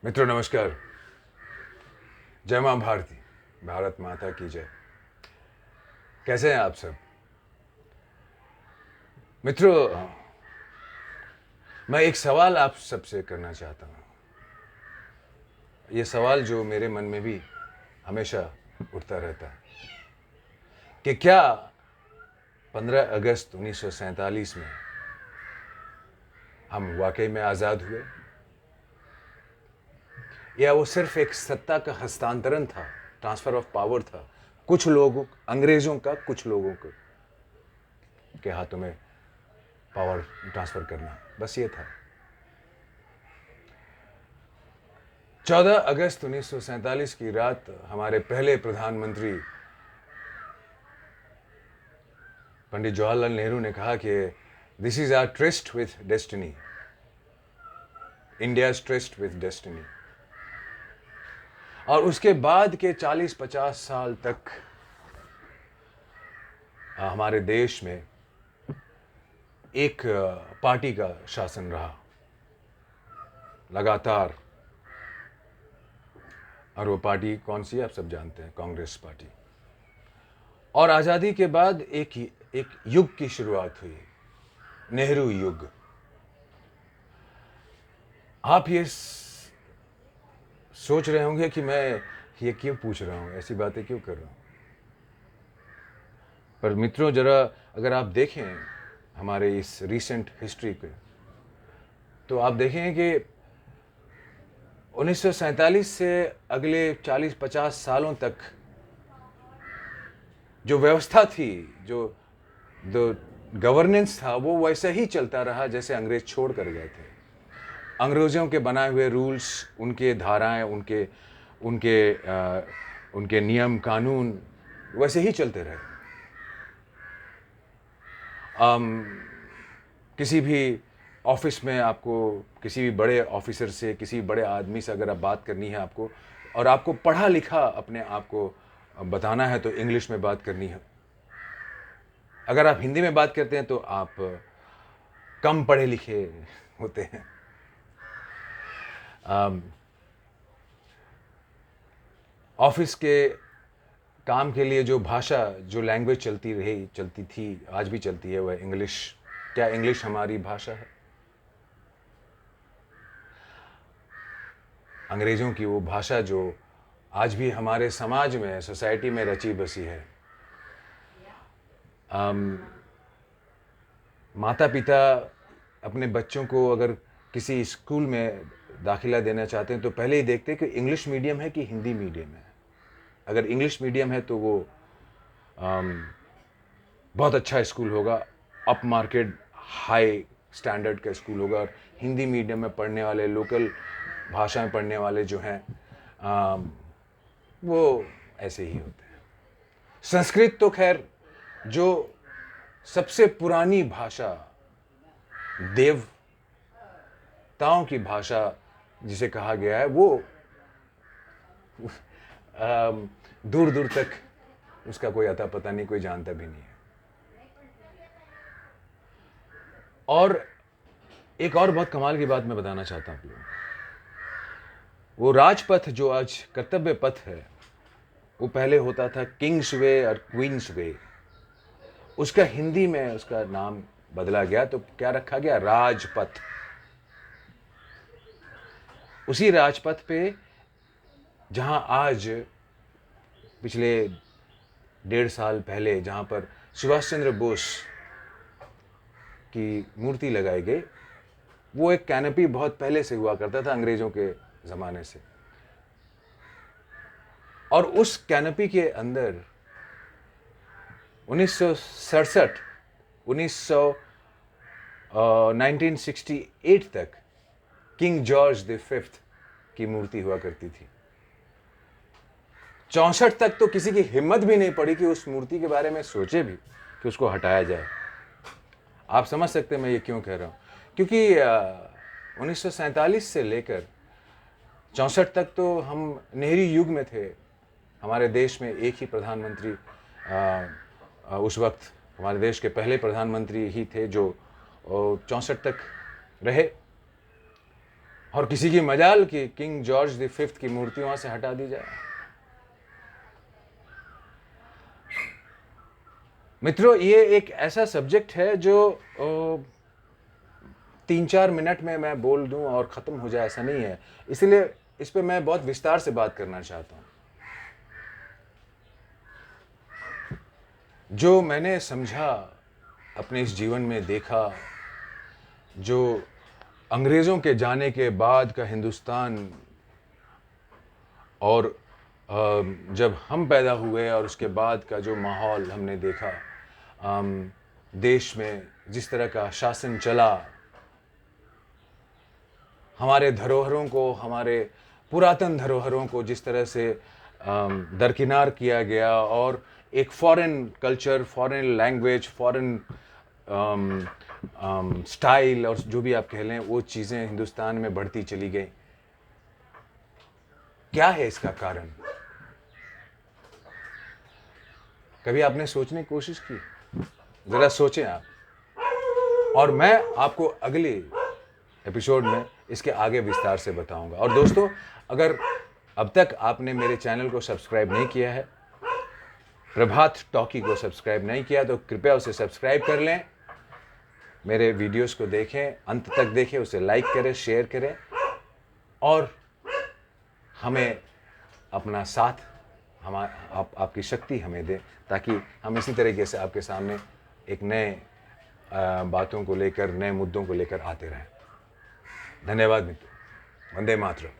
मित्रों नमस्कार। जय मां भारती, भारत माता की जय। कैसे हैं आप सब? मित्रों, मैं एक सवाल आप सबसे करना चाहता हूं। ये सवाल जो मेरे मन में भी हमेशा उठता रहता है कि क्या 15 अगस्त 1947 में हम वाकई में आज़ाद हुए, या वो सिर्फ एक सत्ता का हस्तांतरण था, ट्रांसफर ऑफ पावर था, कुछ लोगों, अंग्रेजों का कुछ लोगों के हाथों में पावर ट्रांसफर करना, बस ये था। 14 अगस्त 1947 की रात हमारे पहले प्रधानमंत्री पंडित जवाहरलाल नेहरू ने कहा कि this is our tryst with destiny, India tryst with destiny. और उसके बाद के 40-50 साल तक हमारे देश में एक पार्टी का शासन रहा लगातार। और वो पार्टी कौन सी है आप सब जानते हैं, कांग्रेस पार्टी। और आज़ादी के बाद एक युग की शुरुआत हुई, नेहरू युग। आप ये सोच रहे होंगे कि मैं ये क्यों पूछ रहा हूँ, ऐसी बातें क्यों कर रहा हूँ। पर मित्रों, जरा अगर आप देखें हमारे इस रीसेंट हिस्ट्री को, तो आप देखेंगे कि 1947 से अगले 40-50 सालों तक जो व्यवस्था थी, जो गवर्नेंस था, वो वैसा ही चलता रहा जैसे अंग्रेज छोड़ कर गए थे। अंग्रेज़ों के बनाए हुए रूल्स, उनके धाराएं, उनके नियम कानून वैसे ही चलते रहे। किसी भी ऑफिस में आपको किसी भी बड़े ऑफिसर से, किसी बड़े आदमी से अगर आप बात करनी है आपको, और आपको पढ़ा लिखा अपने आप को बताना है, तो इंग्लिश में बात करनी है। अगर आप हिंदी में बात करते हैं तो आप कम पढ़े लिखे होते हैं। ऑफिस के काम के लिए जो भाषा, जो लैंग्वेज चलती थी, आज भी चलती है, वह इंग्लिश। क्या इंग्लिश हमारी भाषा है? अंग्रेज़ों की वो भाषा जो आज भी हमारे समाज में, सोसाइटी में रची बसी है। माता पिता अपने बच्चों को अगर किसी स्कूल में दाखिला देना चाहते हैं तो पहले ही देखते हैं कि इंग्लिश मीडियम है कि हिंदी मीडियम है। अगर इंग्लिश मीडियम है तो वो बहुत अच्छा स्कूल होगा, अप मार्केट हाई स्टैंडर्ड का स्कूल होगा। और हिंदी मीडियम में पढ़ने वाले, लोकल भाषाएं पढ़ने वाले जो हैं, वो ऐसे ही होते हैं। संस्कृत तो खैर, जो सबसे पुरानी भाषा, देवताओं की भाषा जिसे कहा गया है, वो दूर दूर तक उसका कोई अता पता नहीं, कोई जानता भी नहीं है। और एक और बहुत कमाल की बात मैं बताना चाहता हूं। वो राजपथ जो आज कर्तव्य पथ है, वो पहले होता था किंग्स वे और क्वींस वे। उसका हिंदी में उसका नाम बदला गया, तो क्या रखा गया? राजपथ। उसी राजपथ पे जहां आज पिछले 1.5 साल पहले जहां पर सुभाष चंद्र बोस की मूर्ति लगाई गई, वो एक कैनपी बहुत पहले से हुआ करता था, अंग्रेजों के ज़माने से। और उस कैनपी के अंदर 1967, 1968 तक किंग जॉर्ज द फिफ्थ की मूर्ति हुआ करती थी। 64 तक तो किसी की हिम्मत भी नहीं पड़ी कि उस मूर्ति के बारे में सोचे भी कि उसको हटाया जाए। आप समझ सकते हैं मैं ये क्यों कह रहा हूं, क्योंकि 1947 से लेकर 64 तक तो हम नेहरू युग में थे। हमारे देश में एक ही प्रधानमंत्री, उस वक्त हमारे देश के पहले प्रधानमंत्री ही थे जो 64 तक रहे। और किसी की मजाल कि किंग जॉर्ज द फिफ्थ की मूर्ति वहां से हटा दी जाए। मित्रों, ये एक ऐसा सब्जेक्ट है जो 3-4 मिनट में मैं बोल दूं और ख़त्म हो जाए, ऐसा नहीं है। इसलिए इस पे मैं बहुत विस्तार से बात करना चाहता हूं। जो मैंने समझा, अपने इस जीवन में देखा, जो अंग्रेज़ों के जाने के बाद का हिंदुस्तान और जब हम पैदा हुए और उसके बाद का जो माहौल हमने देखा, देश में जिस तरह का शासन चला, हमारे धरोहरों को, हमारे पुरातन धरोहरों को जिस तरह से दरकिनार किया गया और एक foreign culture, foreign language, foreign style और जो भी आप कह लें, वो चीज़ें हिंदुस्तान में बढ़ती चली गई। क्या है इसका कारण? कभी आपने सोचने की कोशिश की? ज़रा सोचें आप, और मैं आपको अगले एपिसोड में इसके आगे विस्तार से बताऊंगा। और दोस्तों, अगर अब तक आपने मेरे चैनल को सब्सक्राइब नहीं किया है, प्रभात टॉकी को सब्सक्राइब नहीं किया, तो कृपया उसे सब्सक्राइब कर लें। मेरे वीडियोस को देखें, अंत तक देखें, उसे लाइक करें, शेयर करें और हमें अपना साथ, आपकी शक्ति हमें दें, ताकि हम इसी तरीके से आपके सामने एक नए बातों को लेकर, नए मुद्दों को लेकर आते रहें। धन्यवाद मित्रों। वंदे मातरम।